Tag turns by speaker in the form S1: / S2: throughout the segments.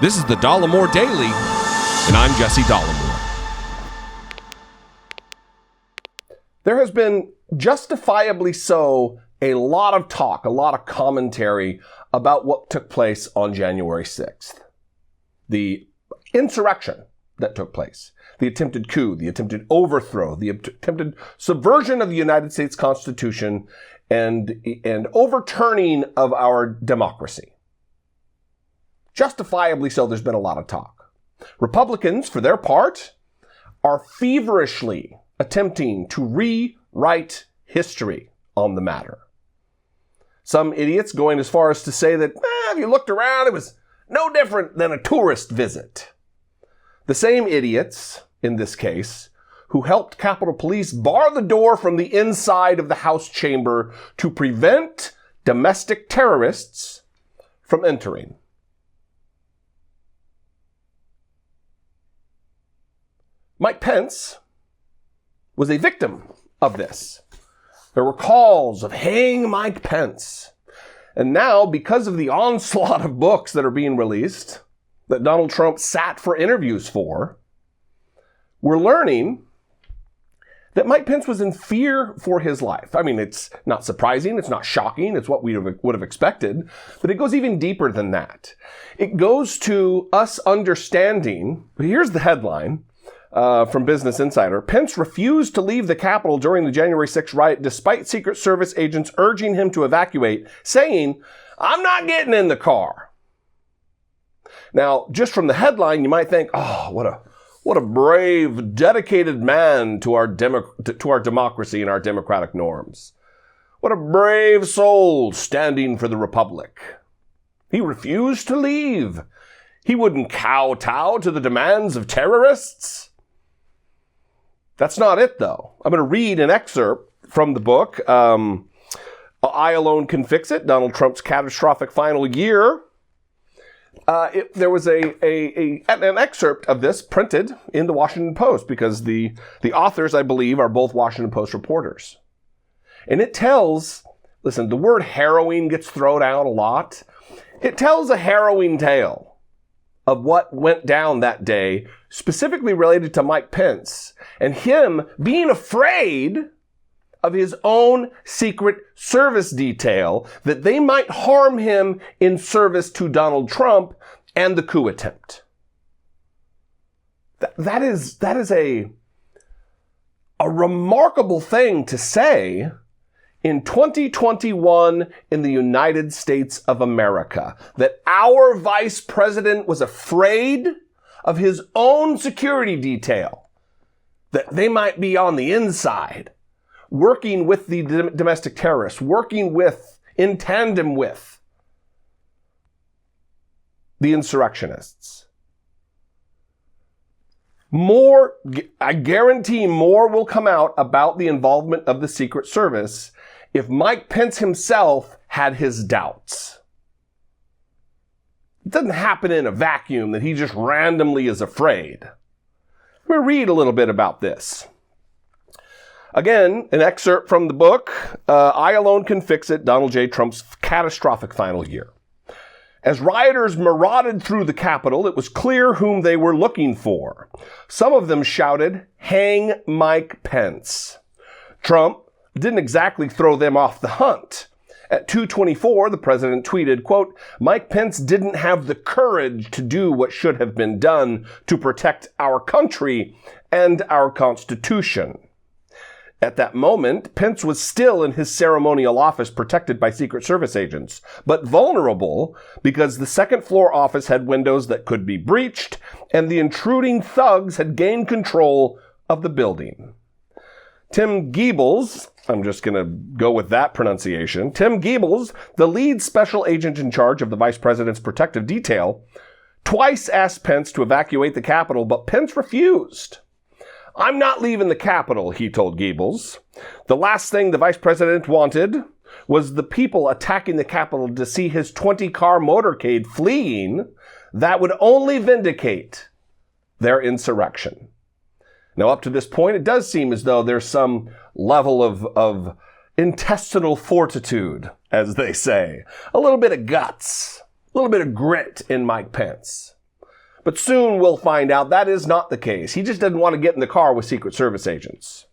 S1: This is the Dollemore Daily, and I'm Jesse Dollemore.
S2: There has been, justifiably so, a lot of talk, a lot of commentary about what took place on January 6th. The insurrection that took place, the attempted coup, the attempted overthrow, the attempted subversion of the United States Constitution, and overturning of our democracy. Justifiably so, there's been a lot of talk. Republicans, for their part, are feverishly attempting to rewrite history on the matter. Some idiots going as far as to say that, if you looked around, it was no different than a tourist visit. The same idiots, in this case, who helped Capitol Police bar the door from the inside of the House chamber to prevent domestic terrorists from entering. Mike Pence was a victim of this. There were calls of hang Mike Pence. And now, because of the onslaught of books that are being released, that Donald Trump sat for interviews for, we're learning that Mike Pence was in fear for his life. I mean, it's not surprising, it's not shocking, it's what we would have expected, but it goes even deeper than that. It goes to us understanding, here's the headline, from Business Insider. Pence refused to leave the Capitol during the January 6th riot despite Secret Service agents urging him to evacuate, saying, "I'm not getting in the car." Now, just from the headline, you might think, oh, what a brave, dedicated man to our democracy and our democratic norms. What a brave soul standing for the republic. He refused to leave. He wouldn't kowtow to the demands of terrorists. That's not it, though. I'm going to read an excerpt from the book, I Alone Can Fix It, Donald Trump's Catastrophic Final Year. There was an excerpt of this printed in the Washington Post because the authors, I believe, are both Washington Post reporters. And it tells, listen, the word harrowing gets thrown out a lot. It tells a harrowing tale of what went down that day, specifically related to Mike Pence, and him being afraid of his own Secret Service detail, that they might harm him in service to Donald Trump and the coup attempt. That is a remarkable thing to say in 2021 in the United States of America, that our vice president was afraid of his own security detail, that they might be on the inside, working with the domestic terrorists, in tandem with the insurrectionists. I guarantee more will come out about the involvement of the Secret Service if Mike Pence himself had his doubts. It doesn't happen in a vacuum that he just randomly is afraid. We'll read a little bit about this. Again, an excerpt from the book, I Alone Can Fix It, Donald J. Trump's Catastrophic Final Year. As rioters marauded through the Capitol, it was clear whom they were looking for. Some of them shouted, "Hang Mike Pence." Trump didn't exactly throw them off the hunt. At 2:24, the president tweeted, quote, "Mike Pence didn't have the courage to do what should have been done to protect our country and our Constitution." At that moment, Pence was still in his ceremonial office protected by Secret Service agents, but vulnerable because the second floor office had windows that could be breached and the intruding thugs had gained control of the building. Tim Giebels, I'm just going to go with that pronunciation, Tim Giebels, the lead special agent in charge of the vice president's protective detail, twice asked Pence to evacuate the Capitol, but Pence refused. "I'm not leaving the Capitol," he told Giebels. The last thing the vice president wanted was the people attacking the Capitol to see his 20-car motorcade fleeing. That would only vindicate their insurrection. Now, up to this point, it does seem as though there's some level of intestinal fortitude, as they say. A little bit of guts, a little bit of grit in Mike Pence. But soon we'll find out that is not the case. He just doesn't want to get in the car with Secret Service agents.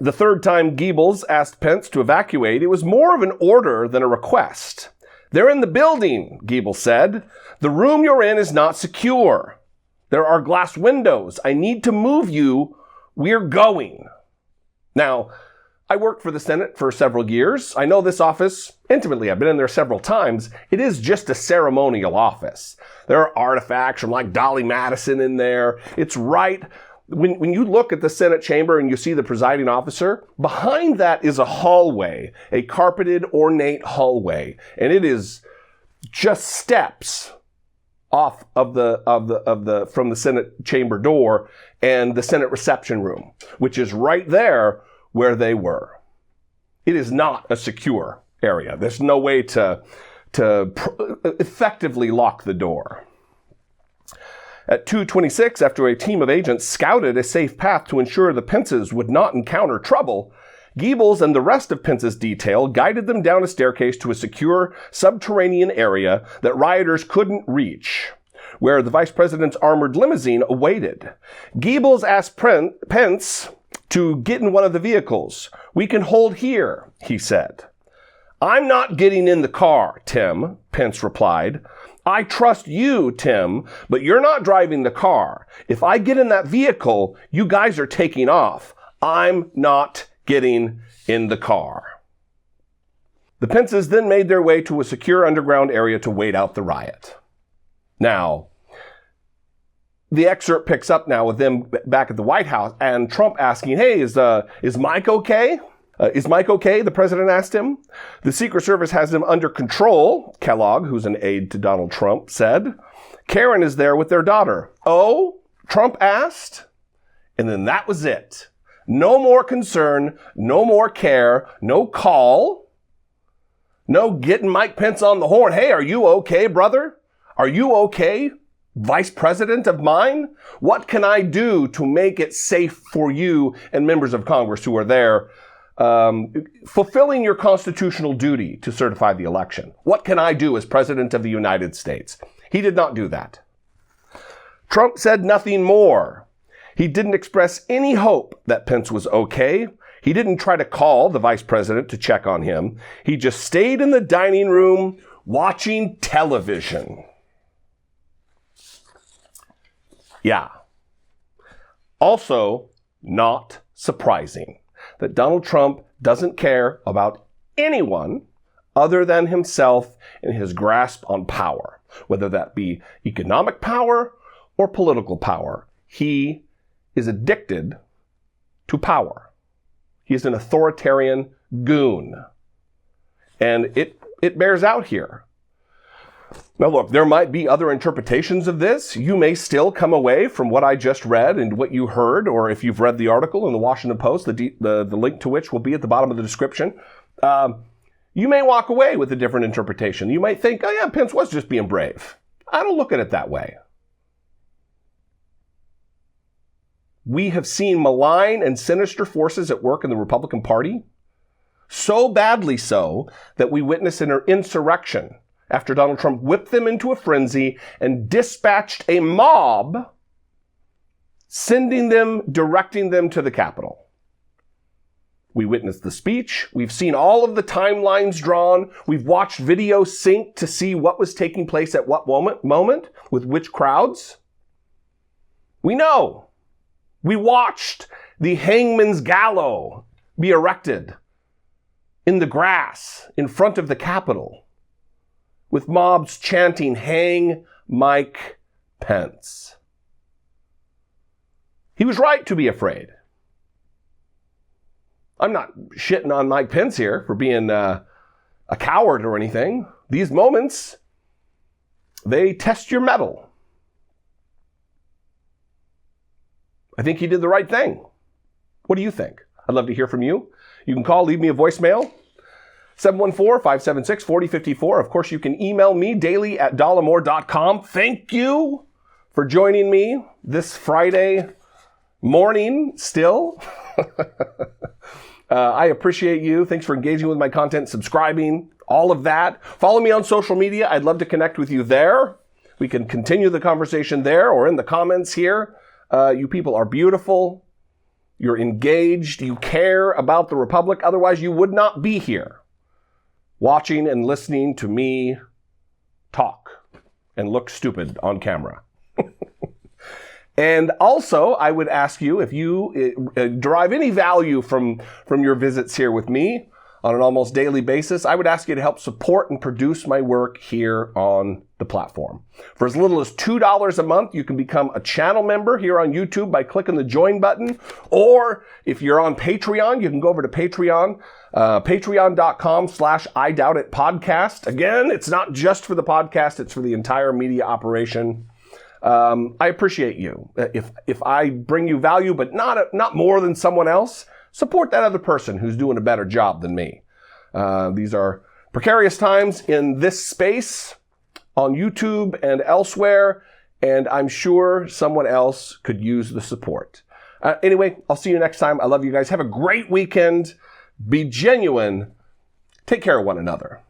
S2: The third time Goebbels asked Pence to evacuate, it was more of an order than a request. "They're in the building," Goebbels said. "The room you're in is not secure. There are glass windows. I need to move you. We're going." Now, I worked for the Senate for several years. I know this office intimately. I've been in there several times. It is just a ceremonial office. There are artifacts from like Dolly Madison in there. It's right. When you look at the Senate chamber and you see the presiding officer, behind that is a hallway, a carpeted, ornate hallway. And it is just steps off of from the Senate chamber door and the Senate reception room, which is right there where they were. It is not a secure area. There's no way to effectively lock the door. At 2:26, after a team of agents scouted a safe path to ensure the Pences would not encounter trouble, Goebbels and the rest of Pence's detail guided them down a staircase to a secure subterranean area that rioters couldn't reach, where the vice president's armored limousine awaited. Goebbels asked Pence to get in one of the vehicles. "We can hold here," he said. "I'm not getting in the car, Tim," Pence replied. "I trust you, Tim, but you're not driving the car. If I get in that vehicle, you guys are taking off. I'm not getting in the car." The Pences then made their way to a secure underground area to wait out the riot. Now, the excerpt picks up now with them back at the White House and Trump asking, "Hey, is Mike okay? Is Mike okay?" the president asked him. "The Secret Service has him under control," Kellogg, who's an aide to Donald Trump, said. "Karen is there with their daughter." "Oh?" Trump asked. And then that was it. No more concern, no more care, no call, no getting Mike Pence on the horn. "Hey, are you okay, brother? Are you okay, vice president of mine? What can I do to make it safe for you and members of Congress who are there fulfilling your constitutional duty to certify the election? What can I do as president of the United States?" He did not do that. Trump said nothing more. He didn't express any hope that Pence was okay. He didn't try to call the vice president to check on him. He just stayed in the dining room watching television. Yeah. Also, not surprising that Donald Trump doesn't care about anyone other than himself and his grasp on power, whether that be economic power or political power. He is addicted to power. He is an authoritarian goon. And it bears out here. Now look, there might be other interpretations of this. You may still come away from what I just read and what you heard, or if you've read the article in the Washington Post, the link to which will be at the bottom of the description, you may walk away with a different interpretation. You might think, "Oh yeah, Pence was just being brave." I don't look at it that way. We have seen malign and sinister forces at work in the Republican Party, so badly so that we witnessed an insurrection after Donald Trump whipped them into a frenzy and dispatched a mob, directing them to the Capitol. We witnessed the speech. We've seen all of the timelines drawn. We've watched video synced to see what was taking place at what moment with which crowds. We know. We watched the hangman's gallows be erected in the grass in front of the Capitol, with mobs chanting, "Hang Mike Pence." He was right to be afraid. I'm not shitting on Mike Pence here for being a coward or anything. These moments, they test your mettle. I think he did the right thing. What do you think? I'd love to hear from you. You can call, leave me a voicemail. 714-576-4054. Of course, you can email me daily at dollemore.com. Thank you for joining me this Friday morning still. I appreciate you. Thanks for engaging with my content, subscribing, all of that. Follow me on social media. I'd love to connect with you there. We can continue the conversation there or in the comments here. You people are beautiful. You're engaged. You care about the Republic. Otherwise, you would not be here watching and listening to me talk and look stupid on camera. And also, I would ask you, if you derive any value from your visits here with me on an almost daily basis, I would ask you to help support and produce my work here on the platform. For as little as $2 a month, you can become a channel member here on YouTube by clicking the join button. Or if you're on Patreon, you can go over to Patreon, patreon.com/IDoubtItPodcast. Again, it's not just for the podcast, it's for the entire media operation. I appreciate you. If I bring you value, but not more than someone else, support that other person who's doing a better job than me. These are precarious times in this space on YouTube and elsewhere, and I'm sure someone else could use the support. Anyway, I'll see you next time. I love you guys. Have a great weekend. Be genuine. Take care of one another.